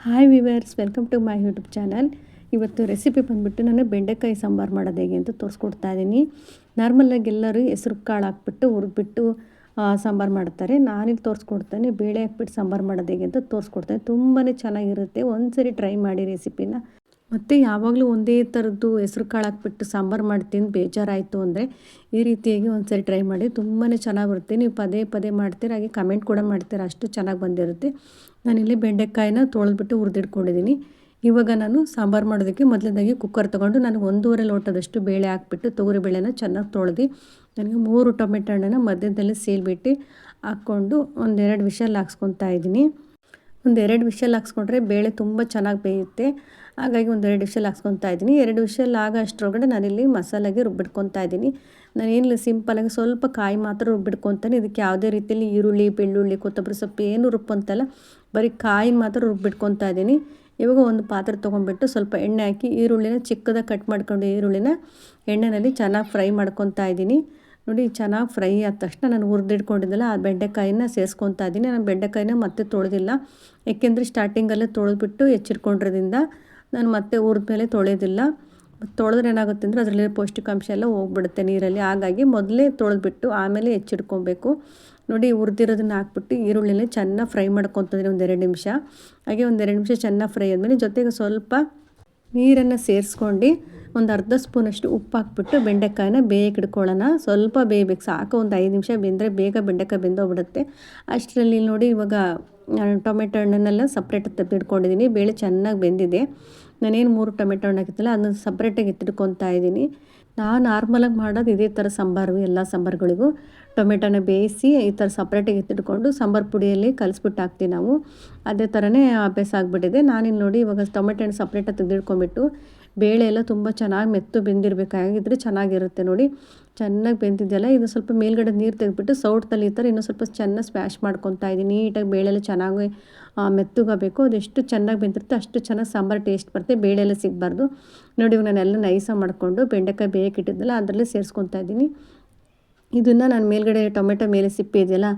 Hi viewers, welcome to my YouTube channel. ಇವತ್ತು recipe ಬಂದುಬಿಟ್ಟು ನಾನು ಬೆಂಡೆಕಾಯಿ ಸಾಂಬಾರು ಮಾಡೋದು ಹೇಗೆ ಅಂತ ತೋರಿಸ್ಕೊಡ್ತಾ ಇದ್ದೀನಿ. ನಾರ್ಮಲಾಗಿ ಎಲ್ಲರೂ ಹೆಸ್ರು ಕಾಳು ಹಾಕ್ಬಿಟ್ಟು ಹುರಿದ್ಬಿಟ್ಟು ಸಾಂಬಾರು ಮಾಡ್ತಾರೆ. ನಾನಿಲ್ಲಿ ತೋರಿಸ್ಕೊಡ್ತೇನೆ ಬೇಳೆ ಹಾಕ್ಬಿಟ್ಟು ಸಾಂಬಾರು ಮಾಡೋದು ಹೇಗೆ ಅಂತ ತೋರಿಸ್ಕೊಡ್ತೇನೆ. ತುಂಬಾ ಚೆನ್ನಾಗಿರುತ್ತೆ. ಒಂದ್ಸರಿ ಟ್ರೈ ಮಾಡಿ ರೆಸಿಪಿನ. ಮತ್ತು ಯಾವಾಗಲೂ ಒಂದೇ ಥರದ್ದು ಹೆಸ್ರು ಕಾಳು ಹಾಕ್ಬಿಟ್ಟು ಸಾಂಬಾರು ಮಾಡ್ತೀನಿ ಬೇಜಾರಾಯಿತು ಅಂದರೆ ಈ ರೀತಿಯಾಗಿ ಒಂದ್ಸರಿ ಟ್ರೈ ಮಾಡಿ. ತುಂಬಾ ಚೆನ್ನಾಗಿ ಬರುತ್ತೆ. ನೀವು ಪದೇ ಪದೇ ಮಾಡ್ತೀರ, ಹಾಗೆ ಕಮೆಂಟ್ ಕೂಡ ಮಾಡ್ತೀರ, ಅಷ್ಟು ಚೆನ್ನಾಗಿ ಬಂದಿರುತ್ತೆ. ನಾನಿಲ್ಲಿ ಬೆಂಡೆಕಾಯಿನ ತೊಳೆದ್ಬಿಟ್ಟು ಹುರಿದಿಟ್ಕೊಂಡಿದ್ದೀನಿ. ಇವಾಗ ನಾನು ಸಾಂಬಾರು ಮಾಡೋದಕ್ಕೆ ಮೊದಲನೇದಾಗಿ ಕುಕ್ಕರ್ ತೊಗೊಂಡು ನಾನು 1.5 ಲೋಟದಷ್ಟು ಬೇಳೆ ಹಾಕ್ಬಿಟ್ಟು ತೊಗರಿಬೇಳೆನ ಚೆನ್ನಾಗಿ ತೊಳೆದು ನನಗೆ 3 ಟೊಮೆಟೊ ಹಣ್ಣನ್ನು ಮಧ್ಯದಲ್ಲಿ ಸೀಲ್ಬಿಟ್ಟು ಹಾಕ್ಕೊಂಡು 1-2 ವಿಷಲ್ ಹಾಕ್ಸ್ಕೊತಾ ಇದ್ದೀನಿ. 1-2 ವಿಷಲ್ ಹಾಕ್ಸ್ಕೊಂಡ್ರೆ ಬೇಳೆ ತುಂಬ ಚೆನ್ನಾಗಿ ಬೇಯುತ್ತೆ. ಹಾಗಾಗಿ 1-2 ವಿಷಲ್ ಹಾಕ್ಸ್ಕೊತಾ ಇದ್ದೀನಿ. 2 ವಿಷಲ್ ಆಗೋ ಅಷ್ಟರೊಳಗಡೆ ನಾನಿಲ್ಲಿ ಮಸಾಲೆಗೆ ರುಬ್ಬಿಟ್ಕೊತಾ ಇದ್ದೀನಿ. ನಾನೇನಿಲ್ಲ, ಸಿಂಪಲಾಗಿ ಸ್ವಲ್ಪ ಕಾಯಿ ಮಾತ್ರ ರುಬ್ಬಿಟ್ಕೊತಾನೆ. ಇದಕ್ಕೆ ಯಾವುದೇ ರೀತಿಯಲ್ಲಿ ಈರುಳ್ಳಿ, ಬೆಳ್ಳುಳ್ಳಿ, ಕೊತ್ತಂಬರಿ ಸೊಪ್ಪು ಏನು ರುಬ್ಬಂತಲ್ಲ, ಬರೀ ಕಾಯಿನ ಮಾತ್ರ ರುಬ್ಬಿಟ್ಕೊತಾ ಇದ್ದೀನಿ. ಇವಾಗ ಒಂದು ಪಾತ್ರೆ ತೊಗೊಂಡ್ಬಿಟ್ಟು ಸ್ವಲ್ಪ ಎಣ್ಣೆ ಹಾಕಿ ಈರುಳ್ಳಿನ ಚಿಕ್ಕದಾಗಿ ಕಟ್ ಮಾಡ್ಕೊಂಡು ಈರುಳ್ಳಿನ ಎಣ್ಣೆಯಲ್ಲಿ ಚೆನ್ನಾಗಿ ಫ್ರೈ ಮಾಡ್ಕೊತಾ ಇದ್ದೀನಿ. ನೋಡಿ, ಚೆನ್ನಾಗಿ ಫ್ರೈ ಆದ ತಕ್ಷಣ ನಾನು ಹುರಿದಿಟ್ಕೊಂಡಿದ್ದೆಲ್ಲ ಆ ಬೆಂಡೆಕಾಯಿನ ಸೇರಿಸ್ಕೊತಾ ಇದ್ದೀನಿ. ನಾನು ಬೆಂಡೆಕಾಯಿನ ಮತ್ತೆ ತೊಳೆದಿಲ್ಲ, ಏಕೆಂದರೆ ಸ್ಟಾರ್ಟಿಂಗಲ್ಲೇ ತೊಳೆದ್ಬಿಟ್ಟು ಹೆಚ್ಚಿಟ್ಕೊಂಡಿರೋದ್ರಿಂದ ನಾನು ಮತ್ತೆ ಹುರಿದ್ಮೇಲೆ ತೊಳೆಯೋದಿಲ್ಲ. ತೊಳೆದ್ರೆ ಏನಾಗುತ್ತೆ ಅಂದರೆ ಅದರಲ್ಲಿರೋ ಪೌಷ್ಟಿಕಾಂಶ ಎಲ್ಲ ಹೋಗ್ಬಿಡುತ್ತೆ ನೀರಲ್ಲಿ. ಹಾಗಾಗಿ ಮೊದಲೇ ತೊಳೆದ್ಬಿಟ್ಟು ಆಮೇಲೆ ಹೆಚ್ಚಿಟ್ಕೊಬೇಕು. ನೋಡಿ, ಹುರಿದಿರೋದನ್ನ ಹಾಕ್ಬಿಟ್ಟು ಈರುಳ್ಳಿನ ಚೆನ್ನಾಗಿ ಫ್ರೈ ಮಾಡ್ಕೊತಿದ್ದೀನಿ 1-2 ನಿಮಿಷ. ಹಾಗೆ 1-2 ನಿಮಿಷ ಚೆನ್ನಾಗಿ ಫ್ರೈ ಆದಮೇಲೆ ಜೊತೆಗೆ ಸ್ವಲ್ಪ ನೀರನ್ನು ಸೇರಿಸ್ಕೊಂಡು ಒಂದು ಅರ್ಧ ಸ್ಪೂನಷ್ಟು ಉಪ್ಪು ಹಾಕ್ಬಿಟ್ಟು ಬೆಂಡೆಕಾಯಿನ ಬೇಯಕ್ಕೆ ಇಟ್ಕೊಳ್ಳೋಣ. ಸ್ವಲ್ಪ ಬೇಯಬೇಕು, ಸಾಕು. ಒಂದು 5 ನಿಮಿಷ ಬೆಂದರೆ ಬೇಗ ಬೆಂಡೆಕಾಯಿ ಬೆಂದೋಗ್ಬಿಡುತ್ತೆ. ಅಷ್ಟರಲ್ಲಿ ನೋಡಿ, ಇವಾಗ ಟೊಮೆಟೊ ಹಣ್ಣನ್ನೆಲ್ಲ ಸಪ್ರೇಟ್ ತೆಗೆದಿಟ್ಕೊಂಡಿದ್ದೀನಿ. ಬೇಳೆ ಚೆನ್ನಾಗಿ ಬೆಂದಿದೆ. ನಾನೇನು 3 ಟೊಮೆಟೊ ಹಣ್ಣು ಹಾಕಿತ್ತಲ್ಲ ಅದನ್ನು ಸಪ್ರೇಟಾಗಿ ಎತ್ತಿಟ್ಕೊತಾ ಇದ್ದೀನಿ. ನಾನು ನಾರ್ಮಲಾಗಿ ಮಾಡೋದು ಇದೇ ಥರ ಸಾಂಬಾರು. ಎಲ್ಲ ಸಾಂಬಾರುಗಳಿಗೂ ಟೊಮೆಟೊನ ಬೇಯಿಸಿ ಈ ಥರ ಸಪ್ರೇಟಾಗಿ ಎತ್ತಿಟ್ಕೊಂಡು ಸಾಂಬಾರು ಪುಡಿಯಲ್ಲಿ ಕಲಿಸ್ಬಿಟ್ಟು ಹಾಕ್ತೀವಿ ನಾವು. ಅದೇ ಥರನೇ ಅಭ್ಯಾಸ ಆಗಿಬಿಟ್ಟಿದೆ. ನಾನಿಲ್ಲಿ ನೋಡಿ, ಇವಾಗ ಟೊಮೆಟೊ ಹಣ್ಣು ಸಪ್ರೇಟಾಗಿ ತೆಗೆದಿಟ್ಕೊಂಡ್ಬಿಟ್ಟು ಬೇಳೆ ಎಲ್ಲ ತುಂಬ ಚೆನ್ನಾಗಿ ಮೆತ್ತು ಬೆಂದಿರಬೇಕಾಗಿದ್ರೆ ಚೆನ್ನಾಗಿರುತ್ತೆ. ನೋಡಿ, ಚೆನ್ನಾಗಿ ಬೆಂದಿದೆಯಲ್ಲ, ಇದು ಸ್ವಲ್ಪ ಮೇಲ್ಗಡೆ ನೀರು ತೆಗೆದ್ಬಿಟ್ಟು ಸೌಟಲ್ಲಿ ಈ ಥರ ಇನ್ನೂ ಸ್ವಲ್ಪ ಚೆನ್ನಾಗಿ ಸ್ಮ್ಯಾಶ್ ಮಾಡ್ಕೊತಾ ಇದ್ದೀನಿ. ನೀಟಾಗಿ ಬೇಳೆಲ್ಲ ಚೆನ್ನಾಗಿ ಮೆತ್ತಗಬೇಕು. ಅದೆಷ್ಟು ಚೆನ್ನಾಗಿ ಬೆಂದಿರುತ್ತೆ ಅಷ್ಟು ಚೆನ್ನಾಗಿ ಸಾಂಬಾರು ಟೇಸ್ಟ್ ಬರುತ್ತೆ. ಬೇಳೆ ಎಲ್ಲ ಸಿಗಬಾರ್ದು. ನೋಡಿ, ಇವಾಗ ನಾನೆಲ್ಲ ನೈಸಾಗಿ ಮಾಡಿಕೊಂಡು ಬೆಂಡೆಕಾಯಿ ಬೇಯಕ್ಕೆ ಇಟ್ಟಿದ್ದೆಲ್ಲ ಅದರಲ್ಲೇ ಸೇರಿಸ್ಕೊತಾ ಇದ್ದೀನಿ. ಇದನ್ನು ನಾನು ಮೇಲ್ಗಡೆ ಟೊಮೆಟೊ ಮೇಲೆ ಸಿಪ್ಪೆ ಇದೆಯಲ್ಲ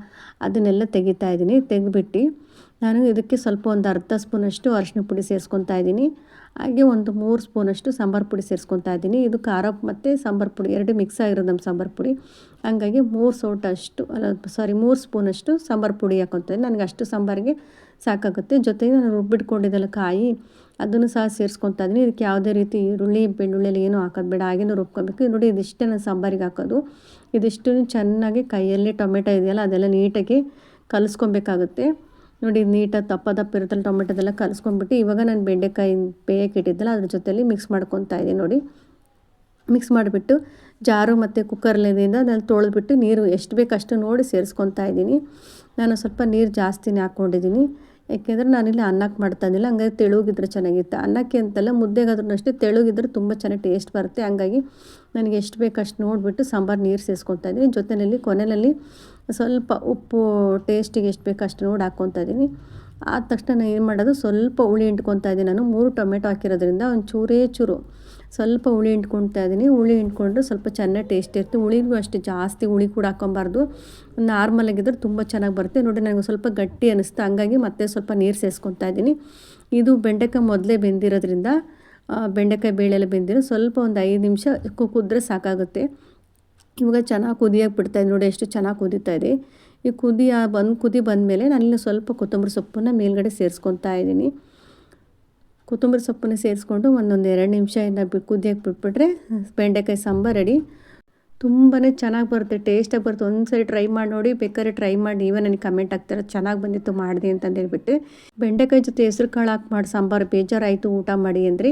ಅದನ್ನೆಲ್ಲ ತೆಗಿತಾ ಇದ್ದೀನಿ. ತೆಗೆದ್ಬಿಟ್ಟು ನಾನು ಇದಕ್ಕೆ ಸ್ವಲ್ಪ ಒಂದು ಅರ್ಧ ಸ್ಪೂನಷ್ಟು ಅರಿಶಿನ ಪುಡಿ ಸೇರಿಸ್ಕೊತಾ ಇದ್ದೀನಿ. ಹಾಗೆ ಒಂದು 3 ಸ್ಪೂನಷ್ಟು ಸಾಂಬಾರು ಪುಡಿ ಸೇರಿಸ್ಕೊತಾ ಇದ್ದೀನಿ. ಇದು ಖಾರ ಮತ್ತು ಸಾಂಬಾರು ಪುಡಿ 2 ಮಿಕ್ಸ್ ಆಗಿರೋದು ನಮ್ಮ ಸಾಂಬಾರು ಪುಡಿ. ಹಂಗಾಗಿ 3 ಸ್ಪೂನಷ್ಟು ಸಾಂಬಾರು ಪುಡಿ ಹಾಕ್ಕೊತಾ ಇದ್ದೀನಿ. ನನಗೆ ಅಷ್ಟು ಸಾಂಬಾರಿಗೆ ಸಾಕಾಗುತ್ತೆ. ಜೊತೆಗೆ ನಾನು ರುಬ್ಬಿಟ್ಕೊಂಡಿದ್ದೆಲ್ಲ ಕಾಯಿ ಅದನ್ನು ಸಹ ಸೇರಿಸ್ಕೊತಾ ಇದ್ದೀನಿ. ಇದಕ್ಕೆ ಯಾವುದೇ ರೀತಿ ಈರುಳ್ಳಿ, ಬೆಳ್ಳುಳ್ಳಿ ಏನೂ ಹಾಕೋದು ಬೇಡ, ಹಾಗೇನೂ ರುಬ್ಕೊಬೇಕು. ನೋಡಿ, ಇದಿಷ್ಟೇ ನಾನು ಸಾಂಬಾರಿಗೆ ಹಾಕೋದು. ಇದಿಷ್ಟು ಚೆನ್ನಾಗಿ ಕೈಯಲ್ಲಿ ಟೊಮೆಟೊ ಇದೆಯಲ್ಲ ಅದೆಲ್ಲ ನೀಟಾಗಿ ಕಲಿಸ್ಕೊಬೇಕಾಗುತ್ತೆ. ನೋಡಿ, ನೀಟಾಗಿ ದಪ್ಪ ಇರುತ್ತಲ್ಲ ಟೊಮೆಟೊದೆಲ್ಲ ಕಲಿಸ್ಕೊಂಡ್ಬಿಟ್ಟು ಇವಾಗ ನಾನು ಬೆಂಡೆಕಾಯಿ ಬೇಯಕ್ಕೆ ಇಟ್ಟಿದ್ದೆಲ್ಲ ಅದ್ರ ಜೊತೆಲಿ ಮಿಕ್ಸ್ ಮಾಡ್ಕೊತಾ ಇದ್ದೀನಿ. ನೋಡಿ, ಮಿಕ್ಸ್ ಮಾಡಿಬಿಟ್ಟು ಜಾರು ಮತ್ತು ಕುಕ್ಕರ್ಲಿಂದ ನಾನು ತೊಳೆದ್ಬಿಟ್ಟು ನೀರು ಎಷ್ಟು ಬೇಕು ಅಷ್ಟು ನೋಡಿ ಸೇರಿಸ್ಕೊತಾ ಇದ್ದೀನಿ. ನಾನು ಸ್ವಲ್ಪ ನೀರು ಜಾಸ್ತಿನೇ ಹಾಕ್ಕೊಂಡಿದ್ದೀನಿ, ಏಕೆಂದರೆ ನಾನಿಲ್ಲಿ ಅನ್ನಕ್ಕೆ ಮಾಡ್ತಾಯಿದ್ದಿಲ್ಲ. ಹಂಗಾಗಿ ತೆಳುಗಿದ್ರೆ ಚೆನ್ನಾಗಿತ್ತು. ಅನ್ನಕ್ಕೆ ಅಂತಲ್ಲ, ಮುದ್ದೆಗಾದ್ರೂ ಅಷ್ಟೇ ತೆಳುಗಿದ್ರೆ ತುಂಬ ಚೆನ್ನಾಗಿ ಟೇಸ್ಟ್ ಬರುತ್ತೆ. ಹಂಗಾಗಿ ನನಗೆ ಎಷ್ಟು ಬೇಕು ಅಷ್ಟು ನೋಡಿಬಿಟ್ಟು ಸಾಂಬಾರು ನೀರು ಸೇರಿಸ್ಕೊತಾ ಇದ್ದೀನಿ. ಜೊತೆಯಲ್ಲಿ ಕೊನೆಯಲ್ಲಿ ಸ್ವಲ್ಪ ಉಪ್ಪು ಟೇಸ್ಟಿಗೆ ಎಷ್ಟು ಬೇಕು ಅಷ್ಟು ನೋಡಿ ಹಾಕ್ಕೊತಾ ಇದ್ದೀನಿ. ಆದ ತಕ್ಷಣ ನಾನು ಏನು ಮಾಡೋದು, ಸ್ವಲ್ಪ ಹುಳಿ ಹಿಂಡ್ಕೊತಾ ಇದ್ದೀನಿ. ನಾನು 3 ಟೊಮೆಟೊ ಹಾಕಿರೋದ್ರಿಂದ ಒಂದು ಚೂರು ಸ್ವಲ್ಪ ಹುಳಿ ಹಿಂಡ್ಕೊತಾ ಇದ್ದೀನಿ. ಹುಳಿ ಹಿಂಡ್ಕೊಂಡು ಸ್ವಲ್ಪ ಚೆನ್ನಾಗಿ ಟೇಸ್ಟ್ ಇರುತ್ತೆ. ಹುಳಿಗೂ ಅಷ್ಟು ಜಾಸ್ತಿ ಹುಳಿ ಕೂಡ ಹಾಕ್ಕೊಬಾರ್ದು. ನಾರ್ಮಲಾಗಿದ್ದರೆ ತುಂಬ ಚೆನ್ನಾಗಿ ಬರುತ್ತೆ. ನೋಡಿ, ನನಗೆ ಸ್ವಲ್ಪ ಗಟ್ಟಿ ಅನ್ನಿಸ್ತು, ಹಂಗಾಗಿ ಮತ್ತೆ ಸ್ವಲ್ಪ ನೀರು ಸೇರಿಸ್ಕೊತಾ ಇದ್ದೀನಿ. ಇದು ಬೆಂಡೆಕಾಯಿ ಮೊದಲೇ ಬೆಂದಿರೋದ್ರಿಂದ ಬೆಂಡೆಕಾಯಿ ಬೇಳೆ ಎಲ್ಲ ಬೆಂದಿರೋ ಸ್ವಲ್ಪ ಒಂದು 5 ನಿಮಿಷ ಕುದ್ರೆ ಸಾಕಾಗುತ್ತೆ. ಇವಾಗ ಚೆನ್ನಾಗಿ ಕುದಿಯೋಕೆ ಬಿಡ್ತಾಯಿದ್ದೀನಿ. ನೋಡಿ, ಎಷ್ಟು ಚೆನ್ನಾಗಿ ಕುದೀತಾ ಇದೆ. ಈ ಕುದಿ ಬಂದಮೇಲೆ ನಾನಿಲ್ಲಿ ಸ್ವಲ್ಪ ಕೊತ್ತಂಬರಿ ಸೊಪ್ಪನ್ನು ಮೇಲ್ಗಡೆ ಸೇರಿಸ್ಕೊತಾ ಇದ್ದೀನಿ. ಕೊತ್ತಂಬರಿ ಸೊಪ್ಪನ್ನು ಸೇರಿಸ್ಕೊಂಡು 1-2 ನಿಮಿಷ ಕುದಿಯೋಕೆ ಬಿಟ್ಬಿಟ್ರೆ ಬೆಂಡೆಕಾಯಿ ಸಾಂಬಾರು ರೆಡಿ. ತುಂಬಾ ಚೆನ್ನಾಗಿ ಬರುತ್ತೆ, ಟೇಸ್ಟಾಗಿ ಬರುತ್ತೆ. ಒಂದ್ಸರಿ ಟ್ರೈ ಮಾಡಿ ನೋಡಿ. ಬೇಕಾದ್ರೆ ಟ್ರೈ ಮಾಡಿ ನೀವೇ ನನಗೆ ಕಮೆಂಟ್ ಹಾಕ್ತಾರೆ, ಚೆನ್ನಾಗಿ ಬಂದಿತ್ತು ಮಾಡಿದೆ ಅಂತಂದೇಳ್ಬಿಟ್ಟು. ಬೆಂಡೆಕಾಯಿ ಜೊತೆ ಹೆಸ್ರು ಕಾಳು ಹಾಕಿ ಮಾಡಿ ಸಾಂಬಾರು ಬೇಜಾರಾಯಿತು ಊಟ ಮಾಡಿ ಅಂದರೆ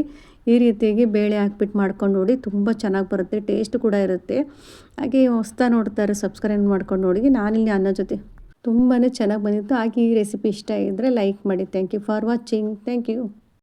ಈ ರೀತಿಯಾಗಿ ಬೇಳೆ ಹಾಕ್ಬಿಟ್ಟು ಮಾಡ್ಕೊಂಡು ನೋಡಿ, ತುಂಬ ಚೆನ್ನಾಗಿ ಬರುತ್ತೆ, ಟೇಸ್ಟ್ ಕೂಡ ಇರುತ್ತೆ. ಹಾಗೆ ಹೊಸ್ದಾಗಿ ನೋಡ್ತಾರೆ ಸಬ್ಸ್ಕ್ರೈಬ್ ಮಾಡ್ಕೊಂಡು ನೋಡಿ. ನಾನಿಲ್ಲಿ ಅನ್ನ ಜೊತೆ ತುಂಬಾ ಚೆನ್ನಾಗಿ ಬಂದಿತ್ತು. ಹಾಗೆ ಈ ರೆಸಿಪಿ ಇಷ್ಟ ಆಗಿದ್ದರೆ ಲೈಕ್ ಮಾಡಿ. Thank you for watching. Thank you.